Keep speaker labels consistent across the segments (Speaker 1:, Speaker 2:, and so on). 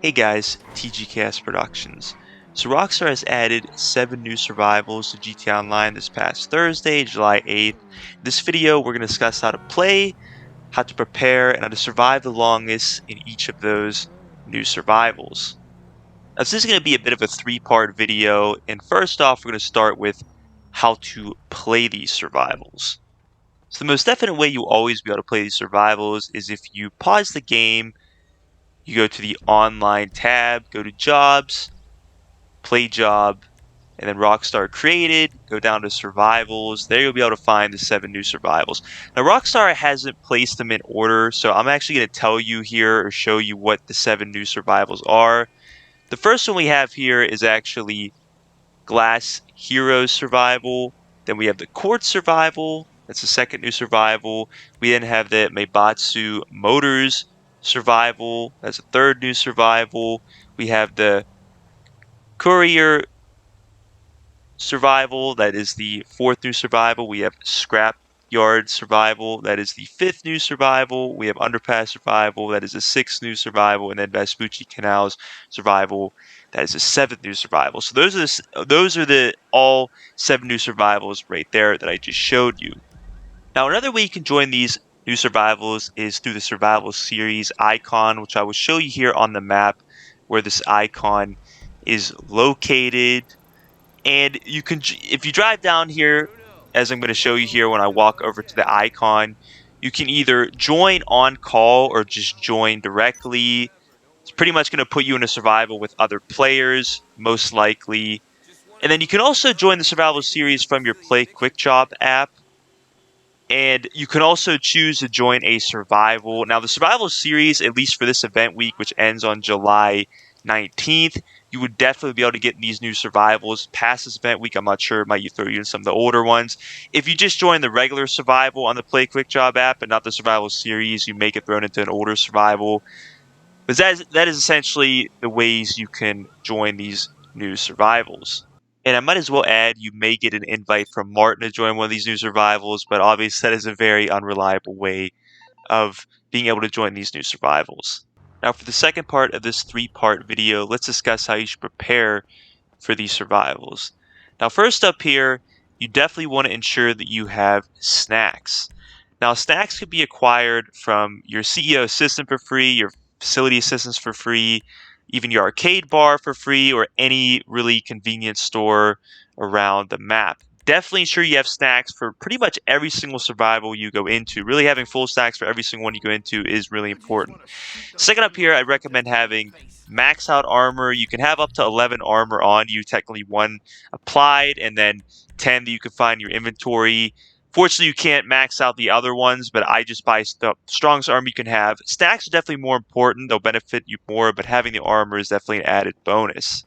Speaker 1: Hey guys, TGKS Productions. So Rockstar has added 7 new survivals to GTA Online this past Thursday, July 8th. In this video, we're going to discuss how to play, how to prepare, and how to survive the longest in each of those new survivals. Now, this is going to be a bit of a 3-part video, and first off, we're going to start with how to play these survivals. So the most definite way you'll always be able to play these survivals is if you pause the game. You go to the online tab, go to jobs, play job, and then Rockstar created, go down to survivals. There you'll be able to find the 7 new survivals. Now Rockstar hasn't placed them in order, so I'm actually going to tell you here or show you what the 7 new survivals are. The first one we have here is actually Glass Heroes Survival. Then we have the Kortz Survival. That's the second new survival. We then have the Maibatsu Motors Survival. That's the third new survival. We have the Quarry Survival. That is the fourth new survival. We have Scrapyard Survival. That is the fifth new survival. We have Underpass Survival. That is the sixth new survival. And then Vespucci Canals Survival. That is the seventh new survival. So those are the all 7 new survivals right there that I just showed you. Now another way you can join these new survivals is through the survival series icon, which I will show you here on the map where this icon is located. And you can, if you drive down here, as I'm going to show you here when I walk over to the icon, you can either join on call or just join directly. It's pretty much going to put you in a survival with other players, most likely. And then you can also join the survival series from your Play Quick Job app. And you can also choose to join a survival. Now, the survival series, at least for this event week, which ends on July 19th, you would definitely be able to get these new survivals. Past this event week, I'm not sure, it might throw you in some of the older ones. If you just join the regular survival on the Play Quick Job app and not the survival series, you may get thrown into an older survival. But that is essentially the ways you can join these new survivals. And I might as well add, you may get an invite from Martin to join one of these new survivals, but obviously that is a very unreliable way of being able to join these new survivals. Now for the second part of this 3-part video, let's discuss how you should prepare for these survivals. Now first up here, you definitely want to ensure that you have snacks. Now snacks could be acquired from your CEO assistant for free, your facility assistants for free, even your arcade bar for free, or any really convenient store around the map. Definitely ensure you have snacks for pretty much every single survival you go into. Really having full snacks for every single one you go into is really important. Second up here, I recommend having max out armor. You can have up to 11 armor on you, technically 1 applied, and then 10 that you can find in your inventory. Fortunately, you can't max out the other ones, but I just buy the strongest armor you can have. Stacks are definitely more important. They'll benefit you more, but having the armor is definitely an added bonus.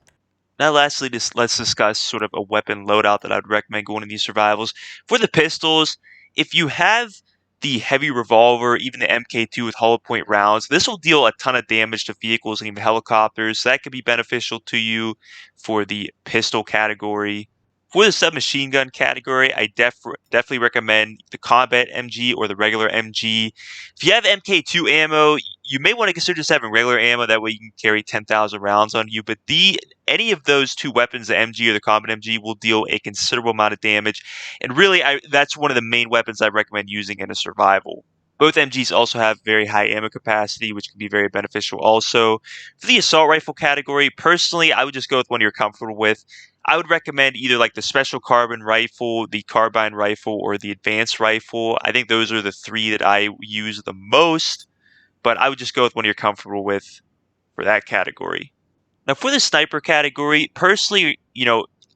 Speaker 1: Now, lastly, let's discuss sort of a weapon loadout that I'd recommend going in these survivals. For the pistols, if you have the heavy revolver, even the MK2 with hollow point rounds, this will deal a ton of damage to vehicles and even helicopters. So that could be beneficial to you for the pistol category. For the submachine gun category, I definitely recommend the combat MG or the regular MG. If you have MK2 ammo, you may want to consider just having regular ammo. That way you can carry 10,000 rounds on you. But any of those 2 weapons, the MG or the combat MG, will deal a considerable amount of damage. And really, that's one of the main weapons I recommend using in a survival. Both MGs also have very high ammo capacity, which can be very beneficial also. For the assault rifle category, personally, I would just go with one you're comfortable with. I would recommend either like the special carbine rifle, the carbine rifle, or the advanced rifle. I think those are the 3 that I use the most, but I would just go with one you're comfortable with for that category. Now for the sniper category, personally,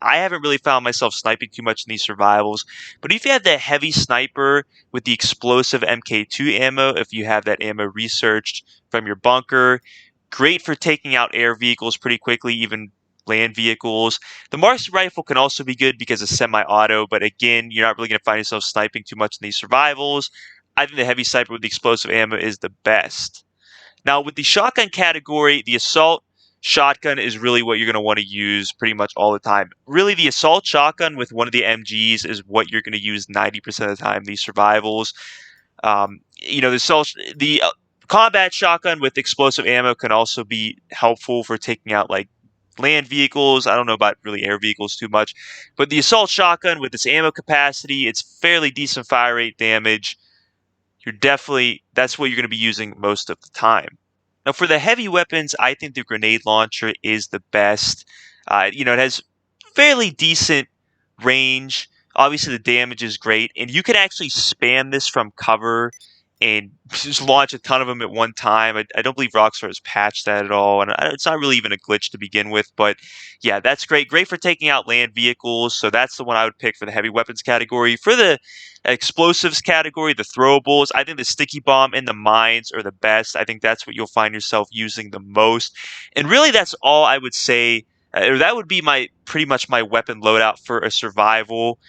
Speaker 1: I haven't really found myself sniping too much in these survivals, but if you have that heavy sniper with the explosive MK2 ammo, if you have that ammo researched from your bunker, great for taking out air vehicles pretty quickly, even land vehicles. The Marksman rifle can also be good because it's semi-auto, but again, you're not really going to find yourself sniping too much in these survivals. I think the heavy sniper with the explosive ammo is the best. Now, with the shotgun category, the assault shotgun is really what you're going to want to use pretty much all the time. Really, the assault shotgun with one of the MGs is what you're going to use 90% of the time, these survivals. The combat shotgun with explosive ammo can also be helpful for taking out like land vehicles. I don't know about really air vehicles too much, but the assault shotgun with its ammo capacity, it's fairly decent fire rate damage. That's what you're going to be using most of the time. Now, for the heavy weapons, I think the grenade launcher is the best. It has fairly decent range. Obviously, the damage is great, and you can actually spam this from cover and just launch a ton of them at one time. I don't believe Rockstar has patched that at all, and it's not really even a glitch to begin with. But yeah, that's great. Great for taking out land vehicles. So that's the one I would pick for the heavy weapons category. For the explosives category, the throwables, I think the sticky bomb and the mines are the best. I think that's what you'll find yourself using the most. And really, that's all I would say. That would be pretty much my weapon loadout for a survival.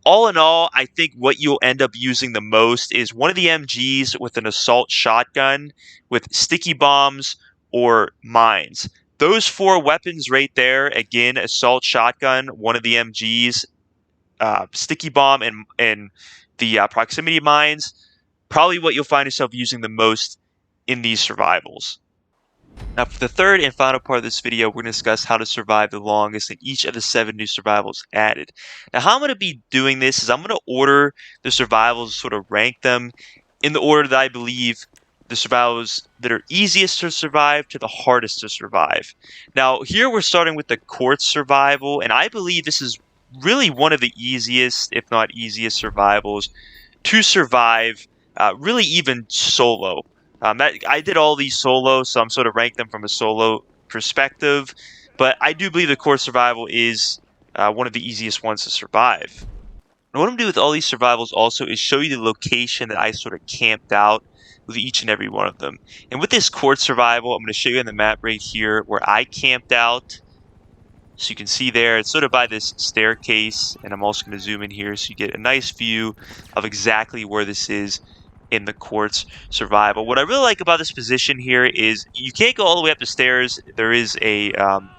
Speaker 1: All in all, I think what you'll end up using the most is one of the MGs with an assault shotgun with sticky bombs or mines. Those 4 weapons right there, again, assault shotgun, one of the MGs, sticky bomb, and the proximity mines, probably what you'll find yourself using the most in these survivals. Now, for the third and final part of this video, we're going to discuss how to survive the longest in each of the 7 new survivals added. Now, how I'm going to be doing this is I'm going to order the survivals, sort of rank them in the order that I believe the survivals that are easiest to survive to the hardest to survive. Now, here we're starting with the Kortz Survival, and I believe this is really one of the easiest, if not easiest, survivals to survive, really even solo. I did all these solo, so I'm sort of ranked them from a solo perspective. But I do believe the Kortz Survival is one of the easiest ones to survive. And what I'm going to do with all these survivals also is show you the location that I sort of camped out with each and every one of them. And with this Kortz Survival, I'm going to show you on the map right here where I camped out. So you can see there, it's sort of by this staircase, and I'm also going to zoom in here so you get a nice view of exactly where this is in the Kortz Survival. What I really like about this position here is you can't go all the way up the stairs. There is a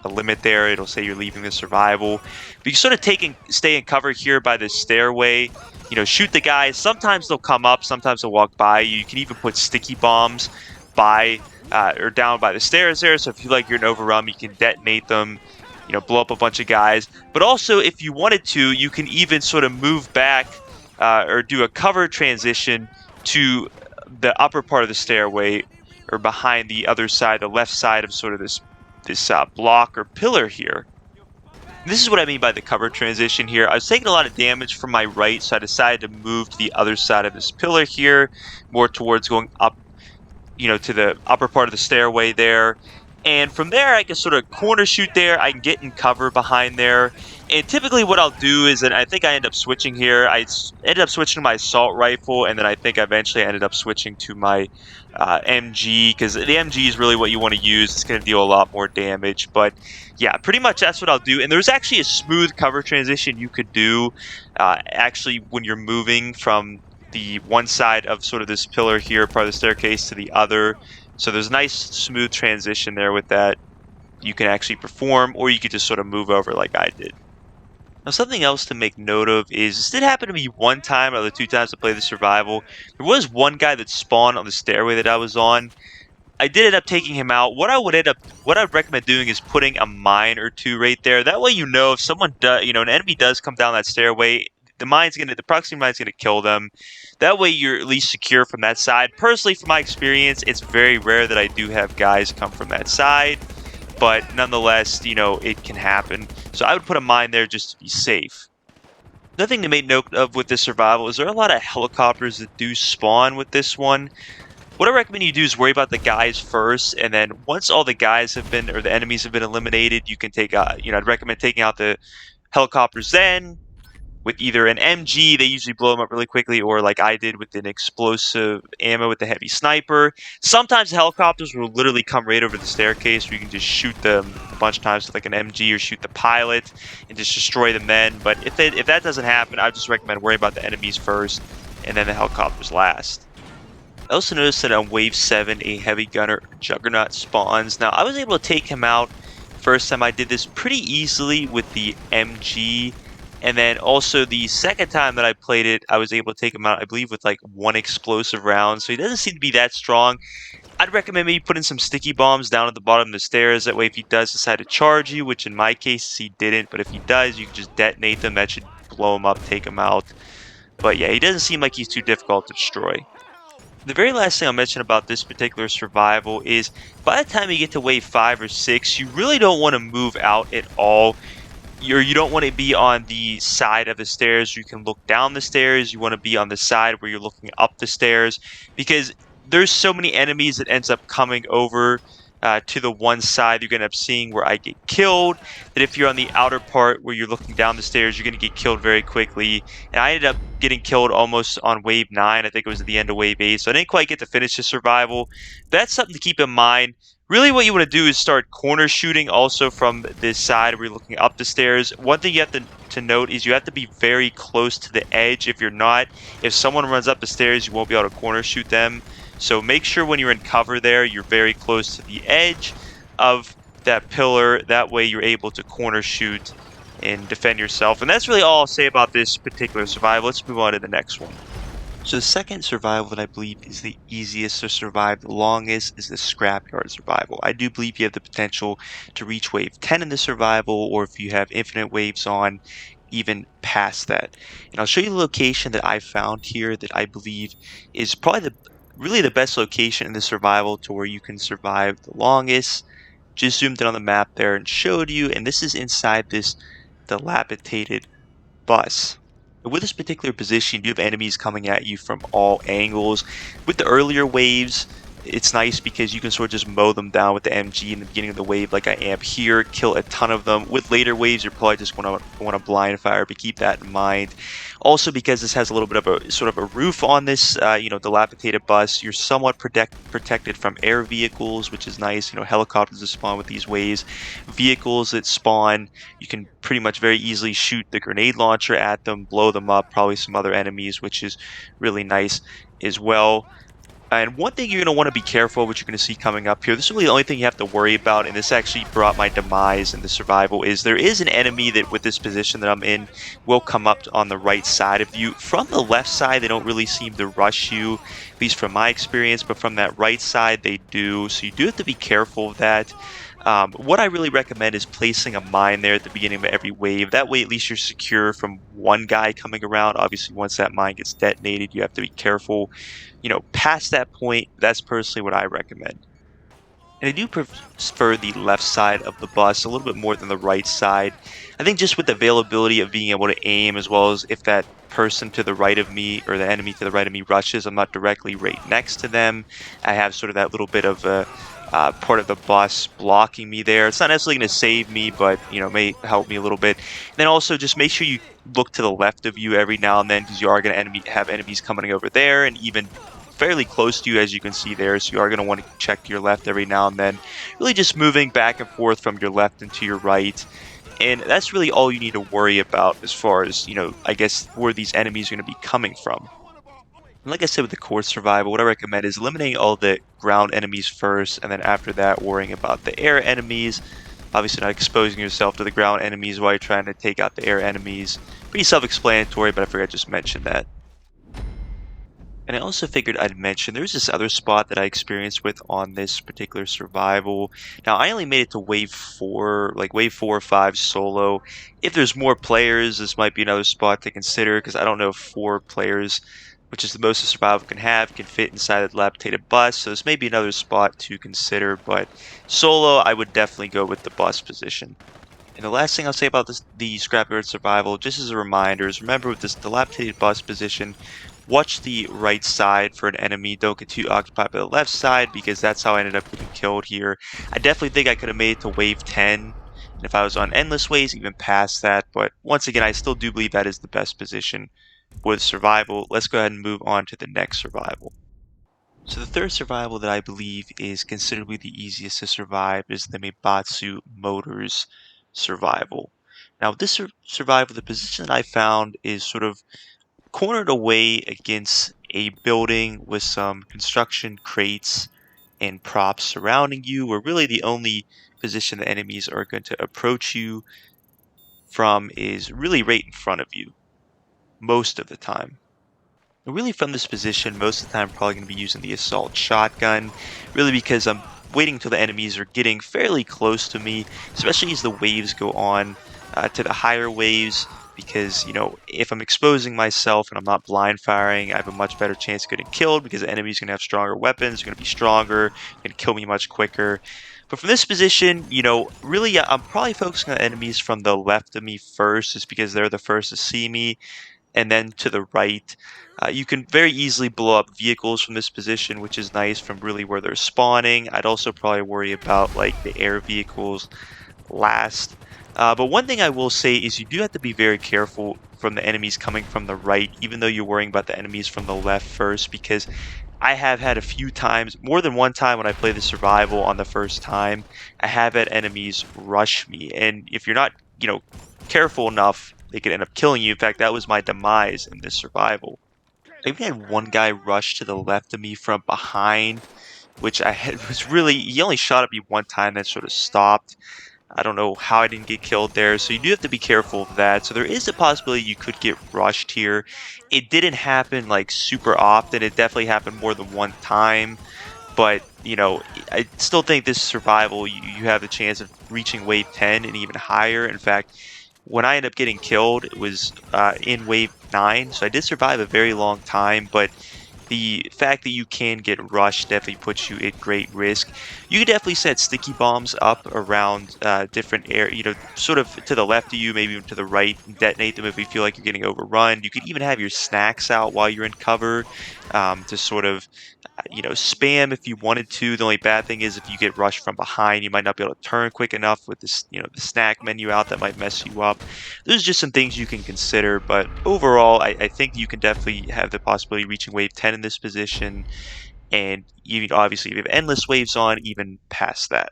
Speaker 1: limit there. It'll say you're leaving the survival. But you can sort of stay in cover here by this stairway. Shoot the guys. Sometimes they'll come up. Sometimes they'll walk by you. You can even put sticky bombs by or down by the stairs there. So if you feel like you're in overrun, you can detonate them. Blow up a bunch of guys. But also, if you wanted to, you can even sort of move back or do a cover transition to the upper part of the stairway or behind the other side, the left side of sort of this block or pillar here. This is what I mean by the cover transition here. I was taking a lot of damage from my right, so I decided to move to the other side of this pillar here, more towards going up, to the upper part of the stairway there. And from there, I can sort of corner shoot there. I can get in cover behind there. And typically what I'll do is, and I think I end up switching here, I ended up switching to my assault rifle, and then I think eventually I ended up switching to my MG, because the MG is really what you want to use. It's going to deal a lot more damage. But yeah, pretty much that's what I'll do. And there's actually a smooth cover transition you could do, actually, when you're moving from the one side of sort of this pillar here, part of the staircase, to the other. So there's a nice smooth transition there with that you can actually perform, or you could just sort of move over like I did. Now, something else to make note of is this did happen to me one time out of the 2 times I played the survival. There was one guy that spawned on the stairway that I was on. I did end up taking him out. What I'd recommend doing is putting a mine or 2 right there. That way, if someone does, an enemy does come down that stairway, the proximity mine's gonna kill them. That way you're at least secure from that side. Personally, from my experience, it's very rare that I do have guys come from that side, but nonetheless, it can happen. So I would put a mine there just to be safe. Another thing to make note of with this survival is there are a lot of helicopters that do spawn with this one. What I recommend you do is worry about the guys first, and then once all the guys have been, or the enemies have been eliminated, you can take I'd recommend taking out the helicopters then. With either an MG, they usually blow them up really quickly, or like I did with an explosive ammo with the heavy sniper. Sometimes the helicopters will literally come right over the staircase where you can just shoot them a bunch of times with like an MG, or shoot the pilot and just destroy them then. But if that doesn't happen, I just recommend worrying about the enemies first and then the helicopters last. I also noticed that on Wave 7, a heavy gunner Juggernaut spawns. Now, I was able to take him out first time I did this pretty easily with the MG And then also the second time that I played it, I was able to take him out, I believe, with like one explosive round. So he doesn't seem to be that strong. I'd recommend maybe putting some sticky bombs down at the bottom of the stairs. That way, if he does decide to charge you, which in my case he didn't, but if he does, you can just detonate them. That should blow him up, take him out. But yeah, he doesn't seem like he's too difficult to destroy. The very last thing I'll mention about this particular survival is by the time you get to wave 5 or 6, you really don't want to move out at all. You don't want to be on the side of the stairs. You can look down the stairs. You want to be on the side where you're looking up the stairs because there's so many enemies that ends up coming over to the one side you're going to end up seeing where I get killed. That if you're on the outer part where you're looking down the stairs, you're going to get killed very quickly. And I ended up getting killed almost on wave 9. I think it was at the end of wave 8. So I didn't quite get to finish the survival. That's something to keep in mind. Really, what you want to do is start corner shooting also from this side where you're looking up the stairs. One thing you have to note is you have to be very close to the edge. If you're not, if someone runs up the stairs, you won't be able to corner shoot them. So make sure when you're in cover there, you're very close to the edge of that pillar. That way you're able to corner shoot and defend yourself. And that's really all I'll say about this particular survival. Let's move on to the next one. So the second survival that I believe is the easiest to survive, the longest, is the Scrapyard Survival. I do believe you have the potential to reach wave 10 in the survival, or if you have infinite waves on, even past that. And I'll show you the location that I found here that I believe is probably really the best location in the survival to where you can survive the longest. Just zoomed in on the map there and showed you, and this is inside this dilapidated bus. With this particular position, you have enemies coming at you from all angles. With the earlier waves, it's nice because you can sort of just mow them down with the MG in the beginning of the wave like I am here, kill a ton of them. With later waves, you're probably just going to want to blind fire, but keep that in mind. Also, because this has a little bit of a sort of a roof on this, dilapidated bus, you're somewhat protected from air vehicles, which is nice. Helicopters that spawn with these waves, vehicles that spawn. You can pretty much very easily shoot the grenade launcher at them, blow them up, probably some other enemies, which is really nice as well. And one thing you're going to want to be careful of, which you're going to see coming up here, this is really the only thing you have to worry about, and this actually brought my demise in the survival, is there is an enemy that with this position that I'm in will come up on the right side of you. From the left side, they don't really seem to rush you, at least from my experience, but from that right side, they do. So you do have to be careful of that. What I really recommend is placing a mine there at the beginning of every wave. That way, at least you're secure from one guy coming around. Obviously, once that mine gets detonated, you have to be careful. Past that point, that's personally what I recommend. And I do prefer the left side of the bus a little bit more than the right side. I think just with the availability of being able to aim, as well as if that person to the right of me or the enemy to the right of me rushes, I'm not directly right next to them. I have sort of that little bit of a part of the bus blocking me there. It's not necessarily going to save me, but may help me a little bit. And then also just make sure you look to the left of you every now and then, because you are going to have enemies coming over there, and even fairly close to you, as you can see there. So you are going to want to check your left every now and then. Really just moving back and forth from your left and to your right. And that's really all you need to worry about as far as, I guess, where these enemies are going to be coming from. And like I said with the Kortz Survival, what I recommend is eliminating all the ground enemies first, and then after that, worrying about the air enemies. Obviously not exposing yourself to the ground enemies while you're trying to take out the air enemies. Pretty self-explanatory, but I forgot to just mention that. And I also figured I'd mention there's this other spot that I experienced with on this particular survival. Now, I only made it to wave 4, like wave 4 or 5 solo. If there's more players, this might be another spot to consider, because I don't know if 4 players, which is the most a survival can fit inside the dilapidated bus. So this may be another spot to consider, but solo, I would definitely go with the bus position. And the last thing I'll say about the Scrapyard Survival, just as a reminder, is remember with this dilapidated bus position, watch the right side for an enemy. Don't get too occupied by the left side, because that's how I ended up getting killed here. I definitely think I could have made it to wave 10, and if I was on endless ways, even past that. But once again, I still do believe that is the best position with survival. Let's go ahead and move on to the next survival. So the third survival that I believe is considerably the easiest to survive is the Maibatsu Motors survival. Now, this survival, the position that I found is sort of cornered away against a building with some construction crates and props surrounding you, where really the only position the enemies are going to approach you from is really right in front of you most of the time. Really from this position, most of the time I'm probably going to be using the assault shotgun, really because I'm waiting until the enemies are getting fairly close to me, especially as the waves go on to the higher waves, because, if I'm exposing myself and I'm not blind firing, I have a much better chance of getting killed because the enemy's going to have stronger weapons, they're going to be stronger, and kill me much quicker. But from this position, really I'm probably focusing on enemies from the left of me first, just because they're the first to see me, and then to the right. You can very easily blow up vehicles from this position, which is nice from really where they're spawning. I'd also probably worry about like the air vehicles last. But one thing I will say is you do have to be very careful from the enemies coming from the right, even though you're worrying about the enemies from the left first, because I have had a few times, more than one time when I play the survival on the first time, I have had enemies rush me. And if you're not, careful enough, they could end up killing you. In fact, that was my demise in this survival. I even had one guy rush to the left of me from behind, which I had was really, he only shot at me one time, then sort of stopped. I don't know how I didn't get killed there, so you do have to be careful of that. So there is a possibility you could get rushed here. It didn't happen like super often. It definitely happened more than one time, but I still think this survival, you have the chance of reaching wave 10 and even higher. In fact, when I ended up getting killed, it was in wave 9, so I did survive a very long time, but the fact that you can get rushed definitely puts you at great risk. You can definitely set sticky bombs up around different areas, sort of to the left of you, maybe even to the right, and detonate them if you feel like you're getting overrun. You could even have your snacks out while you're in cover to sort of spam if you wanted to. The only bad thing is if you get rushed from behind, you might not be able to turn quick enough with this, the snack menu out. That might mess you up. There's just some things you can consider, but overall, I think you can definitely have the possibility of reaching wave 10 in this position, and even obviously if you have endless waves on, even past that.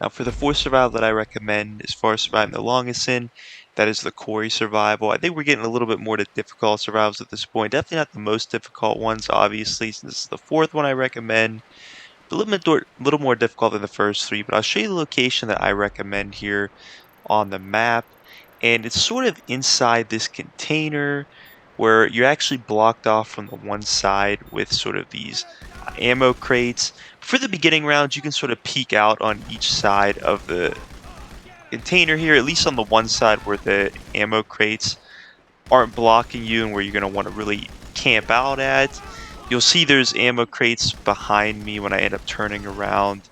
Speaker 1: Now, for the fourth survival that I recommend, as far as surviving the longest in, that is the Quarry Survival. I think we're getting a little bit more to difficult survivals at this point. Definitely not the most difficult ones, obviously, since this is the fourth one I recommend. A little more difficult than the first three, but I'll show you the location that I recommend here on the map. And it's sort of inside this container where you're actually blocked off from the one side with sort of these ammo crates. For the beginning rounds, you can sort of peek out on each side of the container here, at least on the one side where the ammo crates aren't blocking you and where you're going to want to really camp out at. You'll see there's ammo crates behind me when I end up turning around.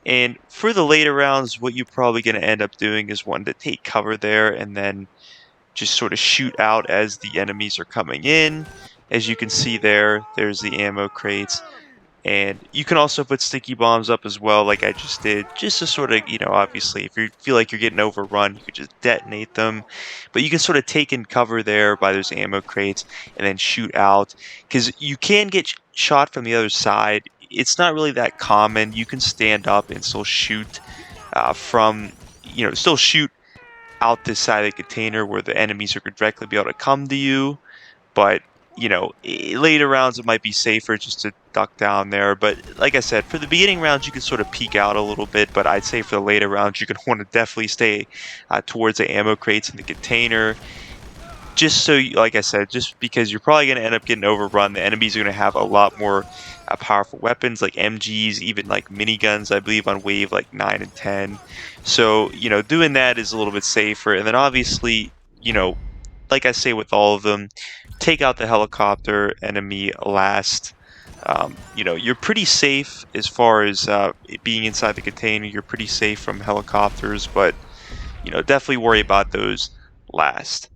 Speaker 1: And for the later rounds, what you're probably going to end up doing is wanting to take cover there and then just sort of shoot out as the enemies are coming in. As you can see there's the ammo crates. And you can also put sticky bombs up as well, like I just did, just to sort of, obviously, if you feel like you're getting overrun, you could just detonate them. But you can sort of take in cover there by those ammo crates and then shoot out, because you can get shot from the other side. It's not really that common. You can stand up and still shoot still shoot out this side of the container where the enemies are directly be able to come to you. But later rounds it might be safer just to duck down there. But like I said, for the beginning rounds you can sort of peek out a little bit, but I'd say for the later rounds you're going to want to definitely stay towards the ammo crates in the container. Just so, like I said, just because you're probably going to end up getting overrun. The enemies are going to have a lot more powerful weapons like MGs, even like miniguns, I believe, on wave like 9 and 10. So, doing that is a little bit safer. And then obviously, like I say with all of them, take out the helicopter enemy last. You're pretty safe as far as being inside the container. You're pretty safe from helicopters, but, definitely worry about those last.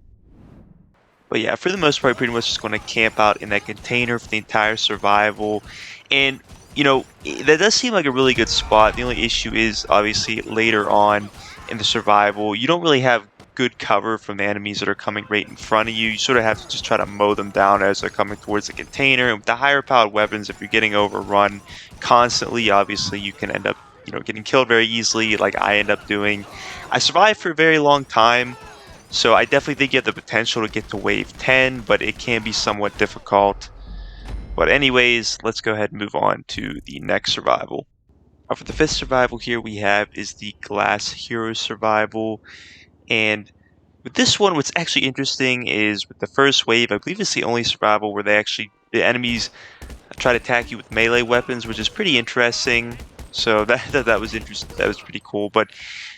Speaker 1: But yeah, for the most part, pretty much just going to camp out in that container for the entire survival. And, that does seem like a really good spot. The only issue is, obviously, later on in the survival, you don't really have good cover from the enemies that are coming right in front of you. You sort of have to just try to mow them down as they're coming towards the container. And with the higher powered weapons, if you're getting overrun constantly, obviously, you can end up, getting killed very easily, like I end up doing. I survived for a very long time. So I definitely think you have the potential to get to wave 10, but it can be somewhat difficult. But anyways, let's go ahead and move on to the next survival. For the fifth survival here we have is the Glass Hero Survival. And with this one, what's actually interesting is with the first wave, I believe it's the only survival where the enemies try to attack you with melee weapons, which is pretty interesting. So that was interesting. That was pretty cool. But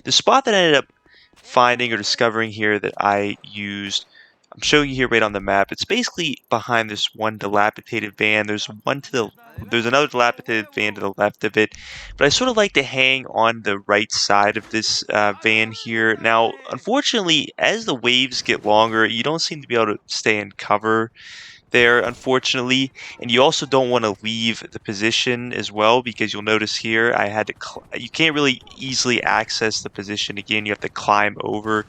Speaker 1: the spot that I ended up finding or discovering here that I used, I'm showing you here right on the map. It's basically behind this one dilapidated van. There's another dilapidated van to the left of it, but I sort of like to hang on the right side of this van here. Now, unfortunately, as the waves get longer, you don't seem to be able to stay in cover there, unfortunately. And you also don't want to leave the position as well, because you'll notice here I had to you can't really easily access the position again. You have to climb over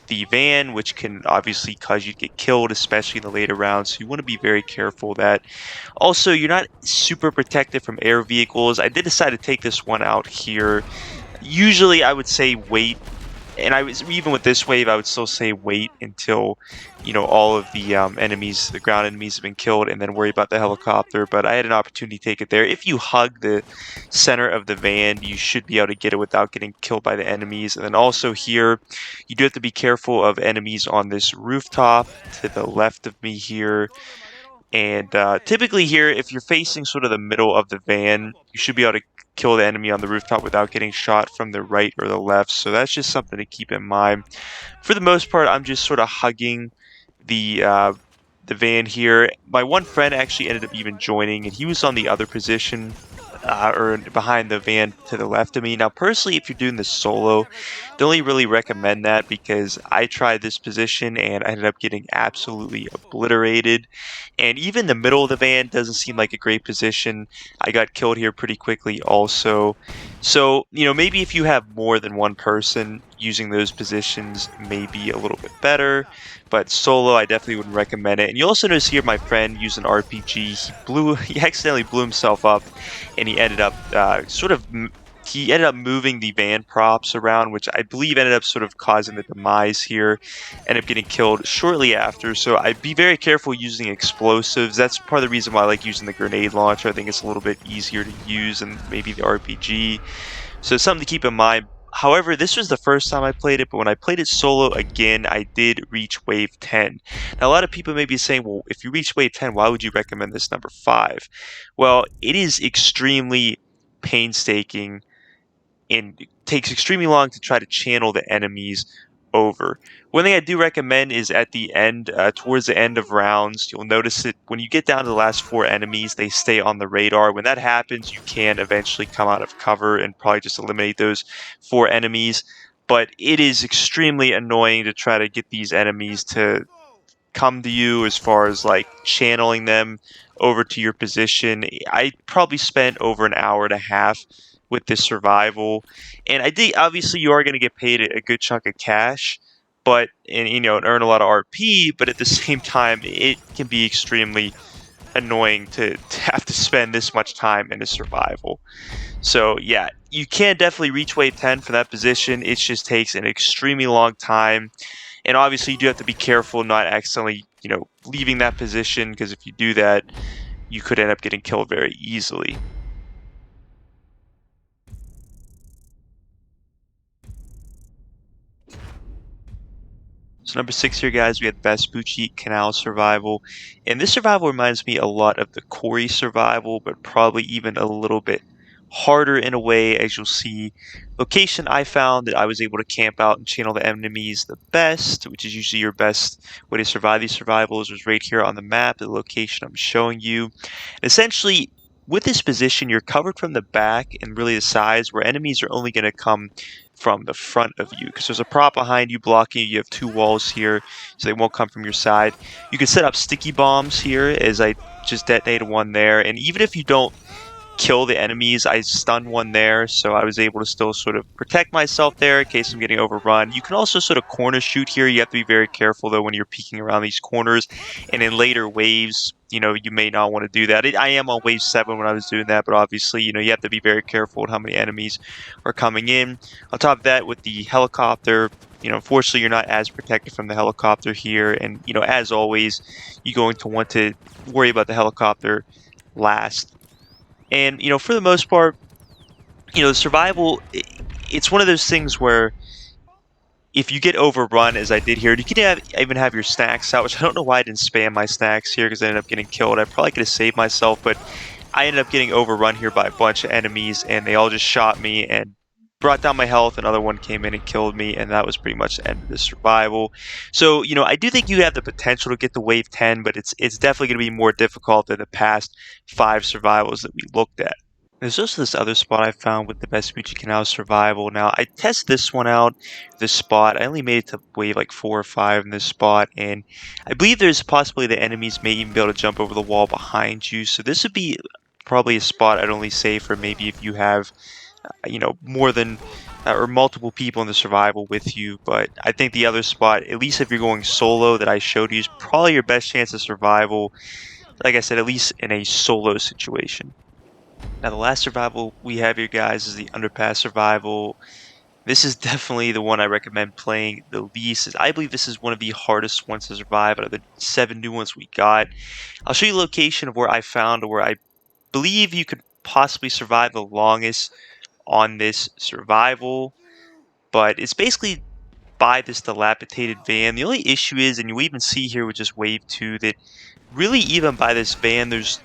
Speaker 1: the van, which can obviously cause you to get killed, especially in the later rounds. So you want to be very careful of that. Also, you're not super protected from air vehicles. I did decide to take this one out here. Usually I would say wait, and I was even with this wave, I would still say wait until, all of the enemies, the ground enemies have been killed, and then worry about the helicopter. But I had an opportunity to take it there. If you hug the center of the van, you should be able to get it without getting killed by the enemies. And then also here, you do have to be careful of enemies on this rooftop to the left of me here. And typically here, if you're facing sort of the middle of the van, you should be able to kill the enemy on the rooftop without getting shot from the right or the left. So that's just something to keep in mind. For the most part, I'm just sort of hugging the van here. My one friend actually ended up even joining, and he was on the other position. Or behind the van to the left of me. Now, personally, if you're doing this solo, don't really recommend that, because I tried this position and I ended up getting absolutely obliterated. And even the middle of the van doesn't seem like a great position. I got killed here pretty quickly also. So, maybe if you have more than one person, using those positions may be a little bit better. But solo, I definitely wouldn't recommend it. And you also notice here my friend used an RPG. He accidentally blew himself up, and he ended up moving the van props around, which I believe ended up sort of causing the demise here. Ended up getting killed shortly after. So I'd be very careful using explosives. That's part of the reason why I like using the grenade launcher. I think it's a little bit easier to use than maybe the RPG. So it's something to keep in mind. However, this was the first time I played it, but when I played it solo again, I did reach wave 10. Now, a lot of people may be saying, well, if you reach wave 10, why would you recommend this number 5? Well, it is extremely painstaking, and it takes extremely long to try to channel the enemies over. One thing I do recommend is at the end, towards the end of rounds, you'll notice that when you get down to the last 4 enemies, they stay on the radar. When that happens, you can eventually come out of cover and probably just eliminate those 4 enemies. But it is extremely annoying to try to get these enemies to come to you, as far as like channeling them over to your position. I probably spent over an hour and a half with this survival, and I think obviously you are going to get paid a good chunk of cash, and earn a lot of RP, but at the same time it can be extremely annoying to have to spend this much time in a survival. So yeah, you can definitely reach wave 10 for that position. It just takes an extremely long time. And obviously, you do have to be careful not accidentally, leaving that position, because if you do that, you could end up getting killed very easily. So number 6 here, guys, we have Vespucci Canals Survival. And this survival reminds me a lot of the Quarry Survival, but probably even a little bit harder in a way. As you'll see, location I found that I was able to camp out and channel the enemies the best, which is usually your best way to survive these survivals, was right here on the map, the location I'm showing you. And essentially, with this position, you're covered from the back and really the sides, where enemies are only going to come from the front of you, because there's a prop behind you blocking you. You have 2 walls here, so they won't come from your side. You can set up sticky bombs here, as I just detonated one there, and even if you don't kill the enemies, I stunned one there, so I was able to still sort of protect myself there in case I'm getting overrun. You can also sort of corner shoot here. You have to be very careful though when you're peeking around these corners, and in later waves, you may not want to do that. I am on wave 7 when I was doing that, but obviously, you have to be very careful with how many enemies are coming in. On top of that, with the helicopter, unfortunately, you're not as protected from the helicopter here, and as always, you're going to want to worry about the helicopter last. And, for the most part, survival, it's one of those things where if you get overrun, as I did here, you can even have your snacks out, which I don't know why I didn't spam my snacks here because I ended up getting killed. I probably could have saved myself, but I ended up getting overrun here by a bunch of enemies, and they all just shot me and brought down my health. Another one came in and killed me, and that was pretty much the end of the survival. So, I do think you have the potential to get to wave 10, but it's definitely going to be more difficult than the past 5 survivals that we looked at. There's also this other spot I found with the Vespucci Canals Survival. Now, I tested this one out, this spot. I only made it to wave like 4 or 5 in this spot, and I believe there's possibility the enemies may even be able to jump over the wall behind you. So this would be probably a spot I'd only say for maybe if you have, more than or multiple people in the survival with you. But I think the other spot, at least if you're going solo that I showed you, is probably your best chance of survival. Like I said, at least in a solo situation. Now, the last survival we have here, guys, is the Underpass Survival. This is definitely the one I recommend playing the least. I believe this is one of the hardest ones to survive out of the 7 new ones we got. I'll show you the location of where I found where I believe you could possibly survive the longest on this survival. But it's basically by this dilapidated van. The only issue is, and you even see here with just wave 2, that really even by this van, there's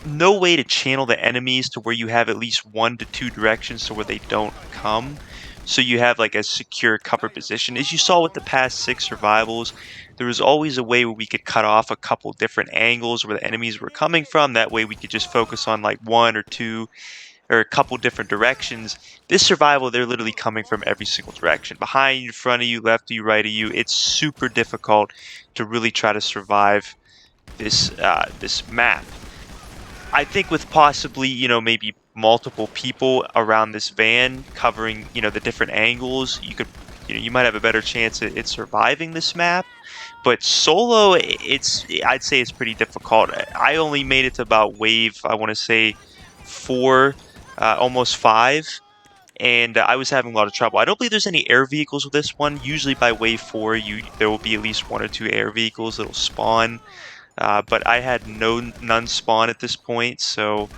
Speaker 1: no way to channel the enemies to where you have at least 1 to 2 directions to where they don't come. So you have like a secure cover position. As you saw with the past 6 survivals, there was always a way where we could cut off a couple different angles where the enemies were coming from. That way we could just focus on like 1 or 2 or a couple different directions. This survival, they're literally coming from every single direction. Behind you, in front of you, left of you, right of you. It's super difficult to really try to survive this map. I think with possibly, maybe multiple people around this van covering, the different angles, you could, you might have a better chance at surviving this map. But solo, I'd say it's pretty difficult. I only made it to about wave, I want to say 4, almost 5. And I was having a lot of trouble. I don't believe there's any air vehicles with this one. Usually by wave 4, there will be at least 1 or 2 air vehicles that'll spawn. But I had none spawn at this point, so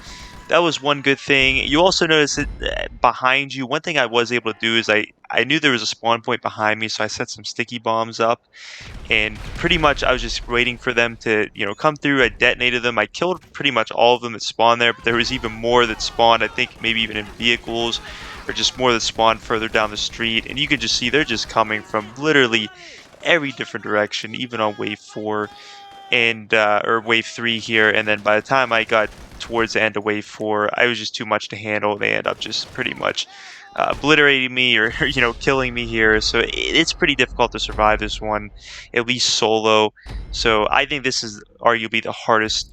Speaker 1: that was one good thing. You also notice that behind you, one thing I was able to do is I knew there was a spawn point behind me, so I set some sticky bombs up, and pretty much I was just waiting for them to, come through. I detonated them. I killed pretty much all of them that spawned there, but there was even more that spawned, I think maybe even in vehicles, or just more that spawned further down the street, and you can just see they're just coming from literally every different direction, even on wave 4. And or wave 3 here, and then by the time I got towards the end of wave 4, I was just too much to handle. They end up just pretty much obliterating me or killing me here. So it's pretty difficult to survive this one, at least solo. So I think this is arguably the hardest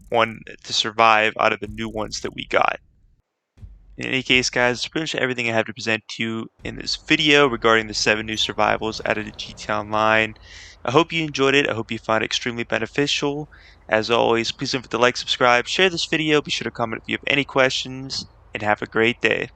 Speaker 1: one to survive out of the new ones that we got. In any case, guys, that's pretty much everything I have to present to you in this video regarding the 7 new survivals added to GTA Online. I hope you enjoyed it. I hope you found it extremely beneficial. As always, please don't forget to like, subscribe, share this video. Be sure to comment if you have any questions, and have a great day.